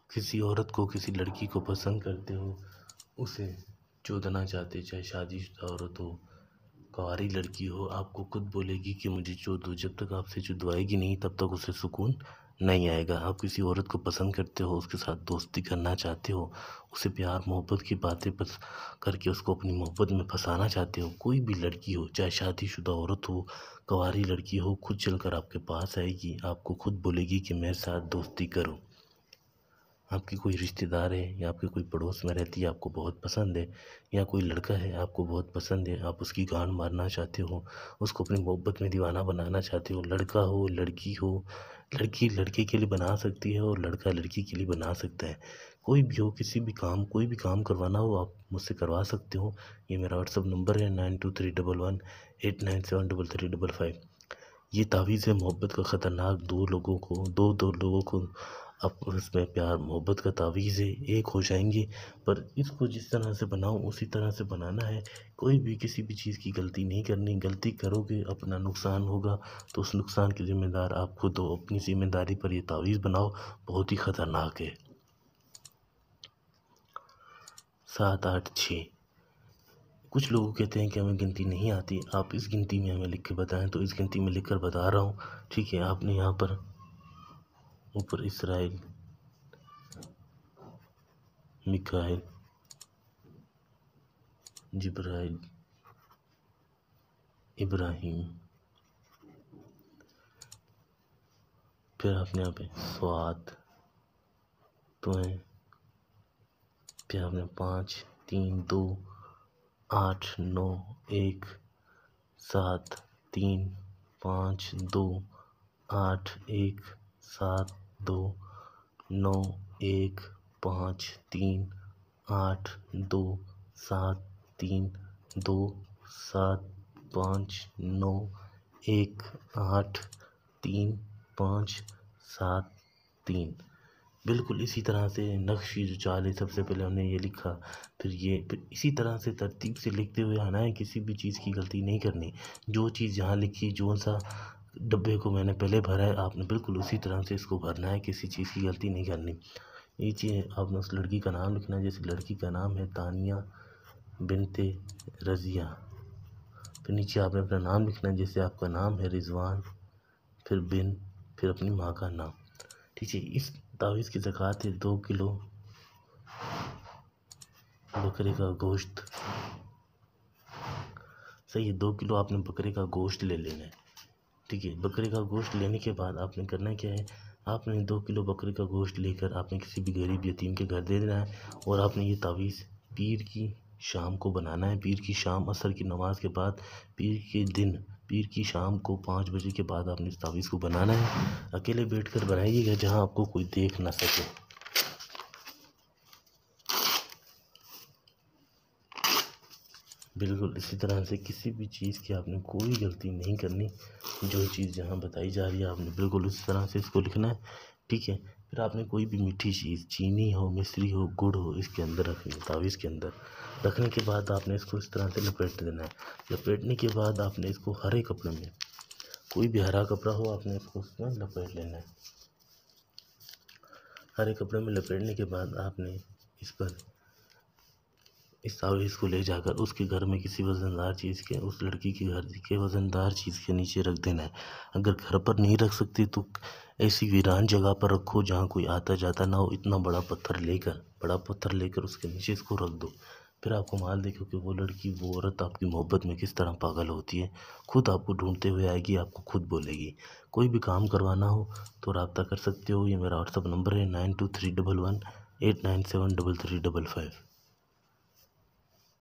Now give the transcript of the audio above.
किसी औरत को, किसी लड़की को पसंद करते हो, उसे चोदना चाहते, चाहे शादीशुदा औरत हो, कुंवारी लड़की हो, आपको खुद बोलेगी कि मुझे चोदो। जब तक आपसे चुदवाएगी नहीं तब तक उसे सुकून नहीं आएगा। आप किसी औरत को पसंद करते हो, उसके साथ दोस्ती करना चाहते हो, उसे प्यार मोहब्बत की बातें बस करके उसको अपनी मोहब्बत में फंसाना चाहते हो। कोई भी लड़की हो, चाहे शादीशुदा औरत हो, कुंवारी लड़की हो, खुद चलकर आपके पास आएगी, आपको खुद बोलेगी कि मेरे साथ दोस्ती करो। आपके कोई रिश्तेदार है या आपके कोई पड़ोस में रहती है, आपको बहुत पसंद है, या कोई लड़का है आपको बहुत पसंद है, आप उसकी गांड मारना चाहते हो, उसको अपनी मोहब्बत में दीवाना बनाना चाहते हो। लड़का हो, लड़की हो, लड़की लड़के के लिए बना सकती है और लड़का लड़की के लिए बना सकता है। कोई भी हो, किसी भी काम, कोई भी काम करवाना हो आप मुझसे करवा सकते हो। ये मेरा व्हाट्सअप नंबर है 923118973355। ये तावीज़ है मोहब्बत का ख़तरनाक। दो लोगों को आपस में प्यार मोहब्बत का तावीज़ है, एक हो जाएंगे। पर इसको जिस तरह से बनाओ उसी तरह से बनाना है। कोई भी किसी भी चीज़ की गलती नहीं करनी। गलती करोगे अपना नुकसान होगा, तो उस नुकसान के ज़िम्मेदार आप खुद हो। अपनी ज़िम्मेदारी पर ये तावीज़ बनाओ, बहुत ही ख़तरनाक है। 786। कुछ लोग कहते हैं कि हमें गिनती नहीं आती। आप इस गिनती में हमें लिख के बताएं, तो इस गिनती में लिख कर बता रहा हूँ। ठीक है, आपने यहाँ पर ऊपर इसराइल, मिकाइल, जिब्राइल, इब्राहिम, फिर आपने यहाँ पे स्वात तो है, फिर आपने 5 3 2 8 9 1 7 3 5 2 8 1 7 2 9 1 5 3 8 2 7 3 2 7 5 9 1 8 3 5 7 3। बिल्कुल इसी तरह से नक्श जो चाल है, सबसे पहले हमने ये लिखा, फिर इसी तरह से तरतीब से लिखते हुए आना है। किसी भी चीज़ की गलती नहीं करनी। जो चीज़ जहाँ लिखी, जो सा डब्बे को मैंने पहले भरा है, आपने बिल्कुल उसी तरह से इसको भरना है। किसी चीज़ की गलती नहीं करनी। नीचे आपने उस लड़की का नाम लिखना है। जैसे लड़की का नाम है तानिया बिनते रज़िया, फिर नीचे आपने अपना नाम लिखना है। जैसे आपका नाम है रिजवान, फिर बिन, फिर अपनी माँ का नाम। ठीक है, इस तावीज़ की ज़कात है 2 किलो बकरे का गोश्त। सही है, 2 किलो आपने बकरे का गोश्त ले लेना है। ठीक है, बकरे का गोश्त लेने के बाद आपने करना क्या है, आपने 2 किलो बकरे का गोश्त लेकर आपने किसी भी गरीब यतीम के घर दे देना है। और आपने ये तावीज़ पीर की शाम को बनाना है। पीर की शाम, असर की नमाज के बाद, पीर के दिन, पीर की शाम को 5 बजे के बाद आपने इस तावीज़ को बनाना है। अकेले बैठकर बनाइएगा, जहाँ आपको कोई देख ना सके। बिल्कुल इसी तरह से किसी भी चीज़ की आपने कोई गलती नहीं करनी। जो चीज़ जहाँ बताई जा रही है आपने बिल्कुल उस तरह से इसको लिखना है। ठीक है, फिर आपने कोई भी मीठी चीज़, चीनी हो, मिश्री हो, गुड़ हो, इसके अंदर रखनी है। तावीज़ के अंदर रखने के बाद आपने इसको इस तरह से लपेट देना है। लपेटने के बाद आपने इसको हरे कपड़े में, कोई भी हरा कपड़ा हो, आपने इसको उसमें लपेट लेना है। हरे कपड़े में लपेटने के बाद आपने इस तावीज़ को ले जाकर उसके घर में किसी वज़नदार चीज़ के, उस लड़की के घर के वज़नदार चीज़ के नीचे रख देना है। अगर घर पर नहीं रख सकते तो ऐसी वीरान जगह पर रखो जहाँ कोई आता जाता ना हो। इतना बड़ा पत्थर लेकर उसके नीचे इसको रख दो। फिर आप कमाल देखो कि वो लड़की, वो औरत आपकी मोहब्बत में किस तरह पागल होती है। खुद आपको ढूंढते हुए आएगी, आपको खुद बोलेगी। कोई भी काम करवाना हो तो रब्ता कर सकते हो। ये मेरा व्हाट्सअप नंबर है 923118973355।